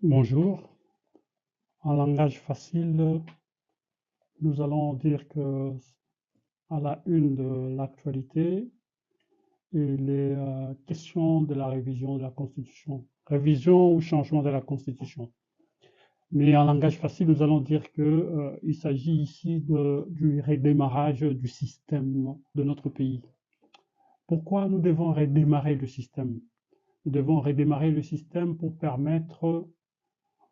Bonjour. En langage facile, nous allons dire que à la une de l'actualité, il est question de la révision de la Constitution. Révision ou changement de la Constitution. Mais en langage facile, nous allons dire que il s'agit ici du redémarrage du système de notre pays. Pourquoi nous devons redémarrer le système? Nous devons redémarrer le système pour permettre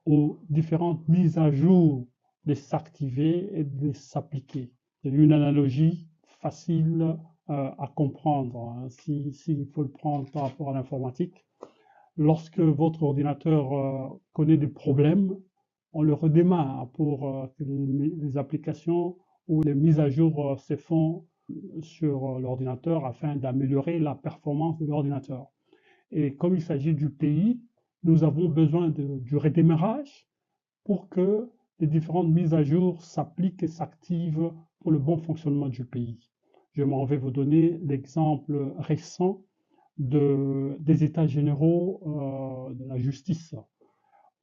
aux différentes mises à jour de s'activer et de s'appliquer. C'est une analogie facile à comprendre, hein, s'il faut le prendre par rapport à l'informatique. Lorsque votre ordinateur connaît des problèmes, on le redémarre pour que les applications ou les mises à jour se font sur l'ordinateur afin d'améliorer la performance de l'ordinateur. Et comme il s'agit du pays, nous avons besoin du redémarrage pour que les différentes mises à jour s'appliquent et s'activent pour le bon fonctionnement du pays. Je m'en vais vous donner l'exemple récent des états généraux de la justice.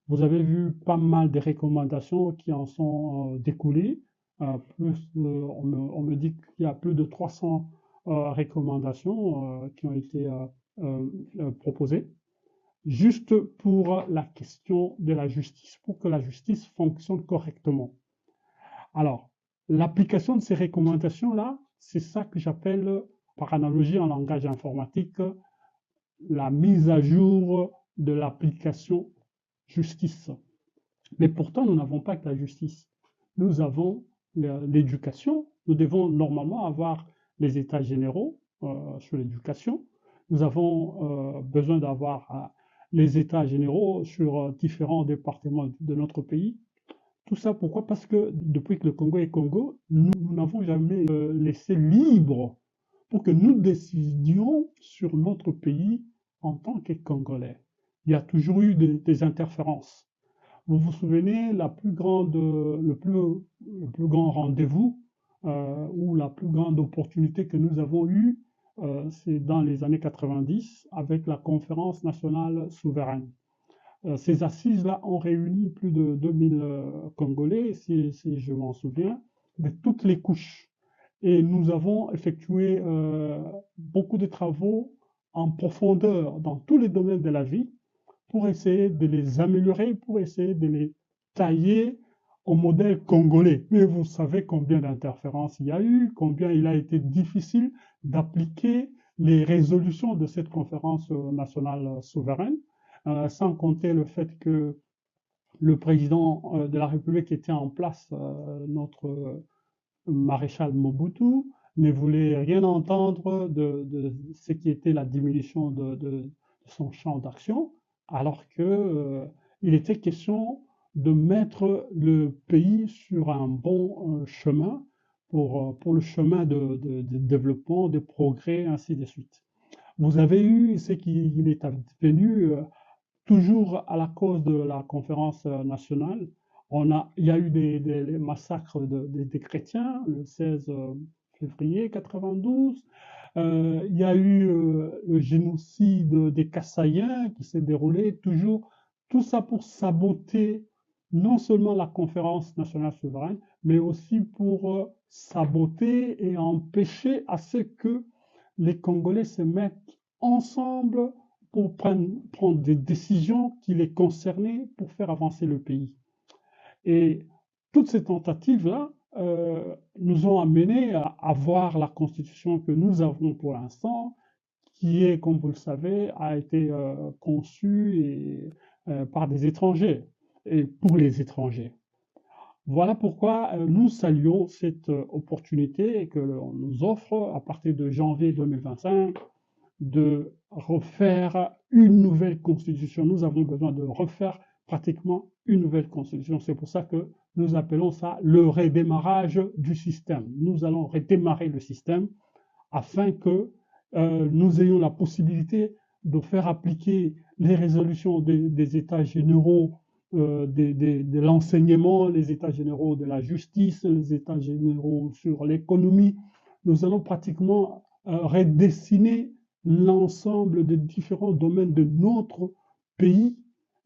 Vous avez vu pas mal de recommandations qui en sont découlées. On me dit qu'il y a plus de 300 recommandations qui ont été proposées juste pour la question de la justice, pour que la justice fonctionne correctement. Alors, l'application de ces recommandations-là, c'est ça que j'appelle, par analogie en langage informatique, la mise à jour de l'application justice. Mais pourtant, nous n'avons pas que la justice. Nous avons l'éducation. Nous devons normalement avoir les états généraux sur l'éducation. Nous avons besoin d'avoir les états généraux sur différents départements de notre pays. Tout ça, pourquoi? Parce que depuis que le Congo est Congo, nous n'avons jamais laissé libre pour que nous décidions sur notre pays en tant que Congolais. Il y a toujours eu des interférences. Vous vous souvenez, le plus grand rendez-vous ou la plus grande opportunité que nous avons eue, c'est dans les années 90 avec la conférence nationale souveraine. Ces assises-là ont réuni plus de 2000 Congolais, si je m'en souviens, de toutes les couches. Et nous avons effectué beaucoup de travaux en profondeur dans tous les domaines de la vie pour essayer de les améliorer, pour essayer de les tailler au modèle congolais. Mais vous savez combien d'interférences il y a eu, combien il a été difficile d'appliquer les résolutions de cette conférence nationale souveraine, sans compter le fait que le président de la République était en place, notre maréchal Mobutu, ne voulait rien entendre de ce qui était la diminution de son champ d'action, alors qu'il était question de mettre le pays sur un bon chemin pour le chemin de développement, de progrès, ainsi de suite. Vous avez eu ce qui est advenu toujours à la cause de la conférence nationale. Il y a eu des massacres des chrétiens le 16 février 92. Il y a eu le génocide des Kassaïens qui s'est déroulé toujours. Tout ça pour saboter non seulement la conférence nationale souveraine, mais aussi pour saboter et empêcher à ce que les Congolais se mettent ensemble pour prendre des décisions qui les concernaient pour faire avancer le pays. Et toutes ces tentatives-là nous ont amenés à avoir la constitution que nous avons pour l'instant, qui est, comme vous le savez, a été conçue par des étrangers et pour les étrangers. Voilà pourquoi nous saluons cette opportunité que l'on nous offre à partir de janvier 2025 de refaire une nouvelle constitution. Nous avons besoin de refaire pratiquement une nouvelle constitution. C'est pour ça que nous appelons ça le redémarrage du système. Nous allons redémarrer le système afin que nous ayons la possibilité de faire appliquer les résolutions des États généraux de l'enseignement, les États généraux de la justice, les États généraux sur l'économie. Nous allons pratiquement redessiner l'ensemble des différents domaines de notre pays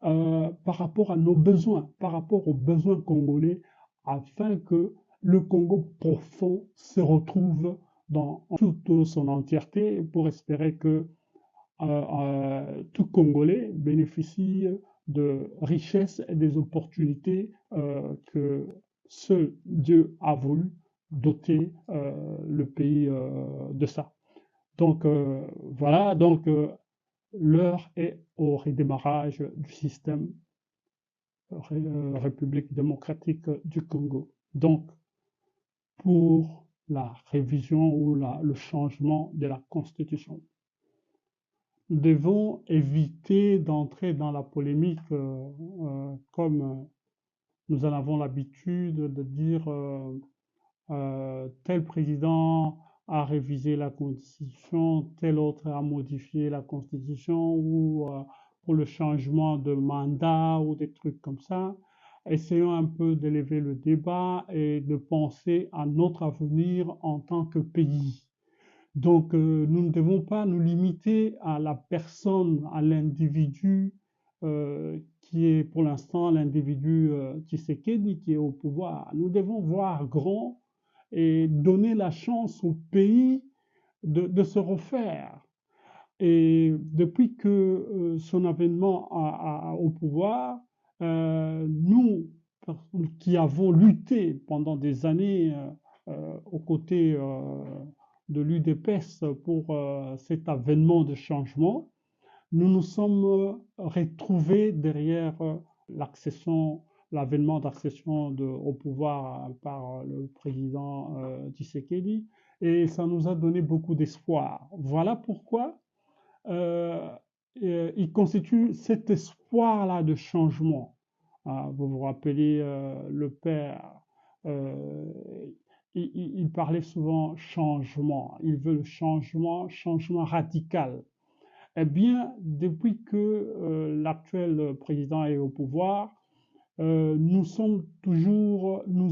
par rapport à nos besoins, par rapport aux besoins congolais, afin que le Congo profond se retrouve dans toute son entièreté pour espérer que tout Congolais bénéficie de richesses et des opportunités que seul Dieu a voulu doter le pays de ça. Donc voilà, donc l'heure est au redémarrage du système République démocratique du Congo. Donc, pour la révision ou le changement de la Constitution. Nous devons éviter d'entrer dans la polémique comme nous en avons l'habitude de dire tel président a révisé la Constitution, tel autre a modifié la Constitution ou pour le changement de mandat ou des trucs comme ça. Essayons un peu d'élever le débat et de penser à notre avenir en tant que pays. Donc, nous ne devons pas nous limiter à la personne, à l'individu qui est pour l'instant l'individu Tshisekedi qui est au pouvoir. Nous devons voir grand et donner la chance au pays de se refaire. Et depuis que son avènement au pouvoir, nous qui avons lutté pendant des années aux côtés de l'UDPS pour cet avènement de changement, nous nous sommes retrouvés derrière l'avènement d'accession au pouvoir par le président Tshisekedi, et ça nous a donné beaucoup d'espoir. Voilà pourquoi il constitue cet espoir-là de changement. Vous vous rappelez le père, il parlait souvent changement, il veut le changement, changement radical. Eh bien, depuis que l'actuel président est au pouvoir, nous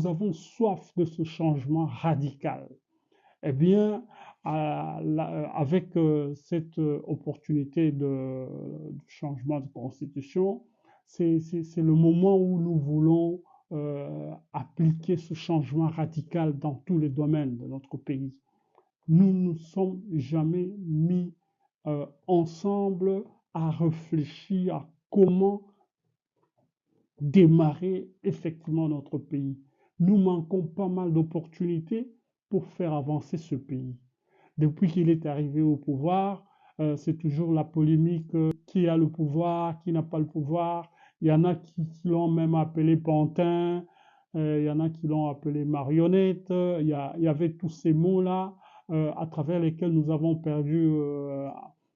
avons soif de ce changement radical. Eh bien, avec cette opportunité de changement de constitution, c'est le moment où nous voulons appliquer ce changement radical dans tous les domaines de notre pays. Nous ne nous sommes jamais mis ensemble à réfléchir à comment démarrer effectivement notre pays. Nous manquons pas mal d'opportunités pour faire avancer ce pays. Depuis qu'il est arrivé au pouvoir, c'est toujours la polémique qui a le pouvoir, qui n'a pas le pouvoir. Il y en a qui l'ont même appelé pantin, il y en a qui l'ont appelé marionnette. Il y avait tous ces mots-là à travers lesquels nous avons perdu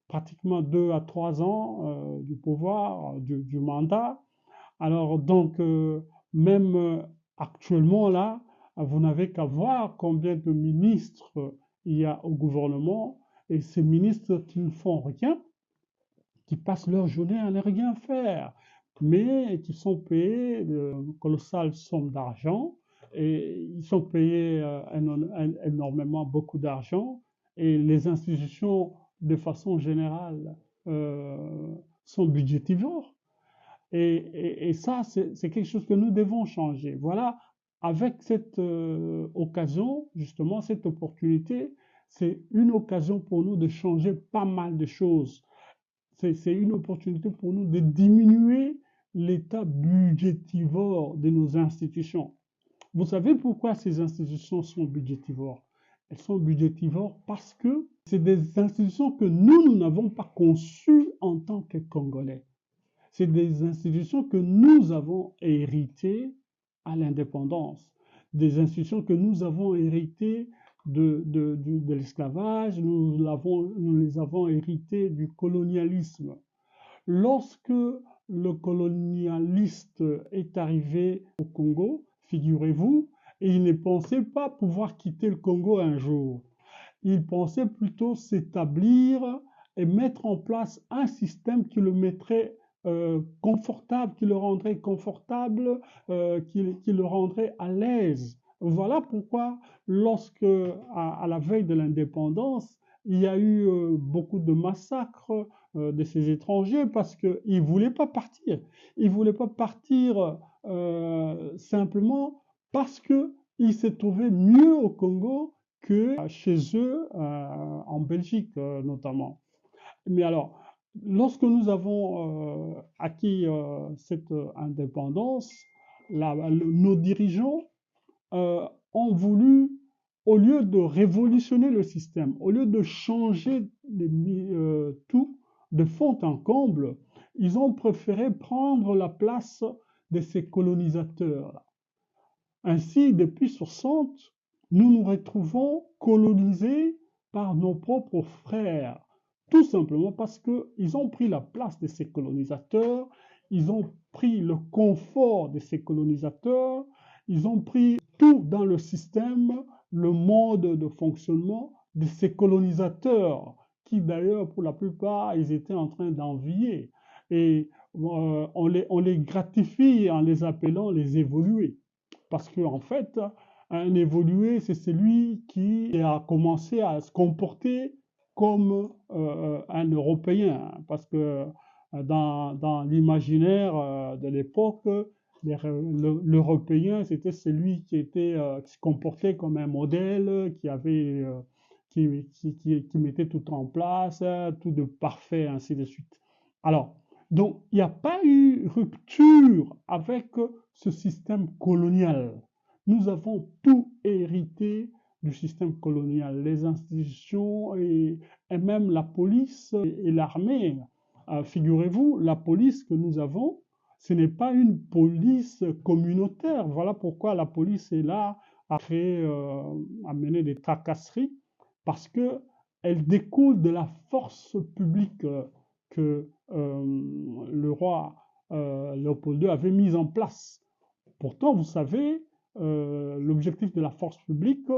pratiquement 2 à 3 ans du pouvoir, du mandat. Alors donc, même actuellement là, vous n'avez qu'à voir combien de ministres il y a au gouvernement, et ces ministres qui ne font rien, qui passent leur journée à ne rien faire, mais qui sont payés de colossales sommes d'argent, et ils sont payés énormément beaucoup d'argent, et les institutions, de façon générale, sont budgétivores. Et ça, c'est quelque chose que nous devons changer. Voilà, avec cette occasion, justement, cette opportunité, c'est une occasion pour nous de changer pas mal de choses. C'est une opportunité pour nous de diminuer l'état budgétivore de nos institutions. Vous savez pourquoi ces institutions sont budgétivores? Elles sont budgétivores parce que c'est des institutions que nous n'avons pas conçues en tant que Congolais. C'est des institutions que nous avons héritées à l'indépendance, des institutions que nous avons héritées de l'esclavage, nous les avons héritées du colonialisme. Lorsque le colonialiste est arrivé au Congo, figurez-vous, il ne pensait pas pouvoir quitter le Congo un jour. Il pensait plutôt s'établir et mettre en place un système qui le mettrait confortable, qui le rendrait confortable, qui le rendrait à l'aise. Voilà pourquoi, lorsque, à la veille de l'indépendance, il y a eu beaucoup de massacres de ces étrangers parce qu'ils ne voulaient pas partir. Ils ne voulaient pas partir simplement parce qu'ils se trouvaient mieux au Congo que chez eux, en Belgique notamment. Mais alors, lorsque nous avons acquis cette indépendance, nos dirigeants ont voulu, au lieu de révolutionner le système, au lieu de changer tout de fond en comble, ils ont préféré prendre la place de ces colonisateurs. Ainsi, depuis 60, nous nous retrouvons colonisés par nos propres frères, tout simplement parce qu'ils ont pris la place de ces colonisateurs, ils ont pris le confort de ces colonisateurs, ils ont pris tout dans le système, le mode de fonctionnement de ces colonisateurs, qui d'ailleurs, pour la plupart, ils étaient en train d'envier. Et on les gratifie en les appelant les évolués. Parce qu'en fait, un évolué, c'est celui qui a commencé à se comporter comme un Européen. Parce que dans l'imaginaire de l'époque, l'Européen, c'était celui qui se comportait comme un modèle, qui mettait tout en place, tout de parfait, ainsi de suite. Alors, donc, il n'y a pas eu rupture avec ce système colonial. Nous avons tout hérité du système colonial, les institutions et même la police et l'armée. Figurez-vous, la police que nous avons, ce n'est pas une police communautaire. Voilà pourquoi la police est là à à mener des tracasseries, parce qu'elle découle de la force publique que le roi Léopold II avait mise en place. Pourtant, vous savez, l'objectif de la force publique,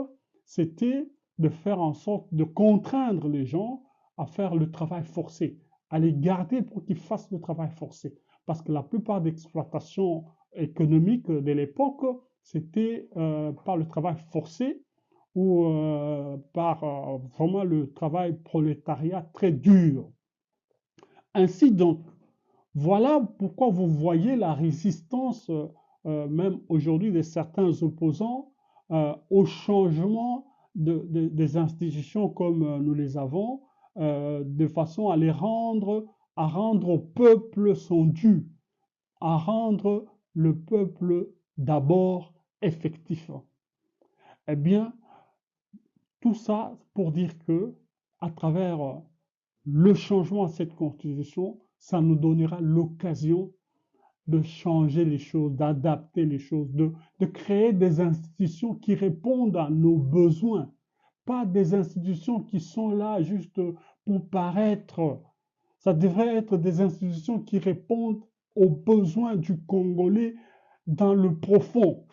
c'était de faire en sorte de contraindre les gens à faire le travail forcé, à les garder pour qu'ils fassent le travail forcé. Parce que la plupart des exploitations économiques de l'époque, c'était par le travail forcé ou par vraiment le travail prolétariat très dur. Ainsi donc, voilà pourquoi vous voyez la résistance, même aujourd'hui, de certains opposants au changement des institutions comme nous les avons, de façon à rendre au peuple son dû, à rendre le peuple d'abord effectif. Eh bien, tout ça pour dire que, à travers le changement de cette constitution, ça nous donnera l'occasion de changer les choses, d'adapter les choses, de créer des institutions qui répondent à nos besoins, pas des institutions qui sont là juste pour paraître. Ça devrait être des institutions qui répondent aux besoins du Congolais dans le profond.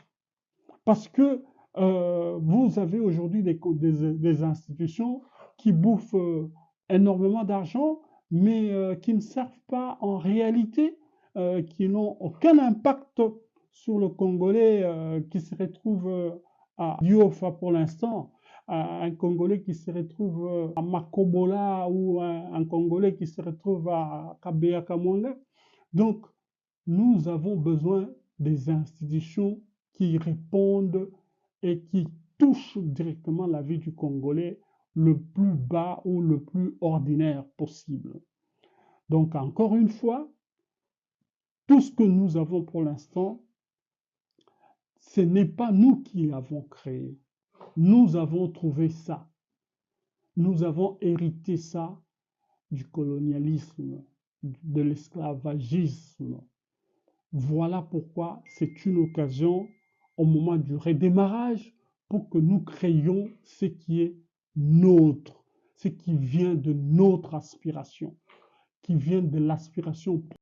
Parce que vous avez aujourd'hui des institutions qui bouffent énormément d'argent, mais qui ne servent pas en réalité, qui n'ont aucun impact sur le Congolais qui se retrouve à Diofa pour l'instant, un Congolais qui se retrouve à Makobola ou un Congolais qui se retrouve à Kabea Kamwanga. Donc, nous avons besoin des institutions qui répondent et qui touchent directement la vie du Congolais le plus bas ou le plus ordinaire possible. Donc, encore une fois, tout ce que nous avons pour l'instant, ce n'est pas nous qui l'avons créé. Nous avons trouvé ça. Nous avons hérité ça du colonialisme, de l'esclavagisme. Voilà pourquoi c'est une occasion, au moment du redémarrage, pour que nous créions ce qui est nôtre, ce qui vient de notre aspiration, qui vient de l'aspiration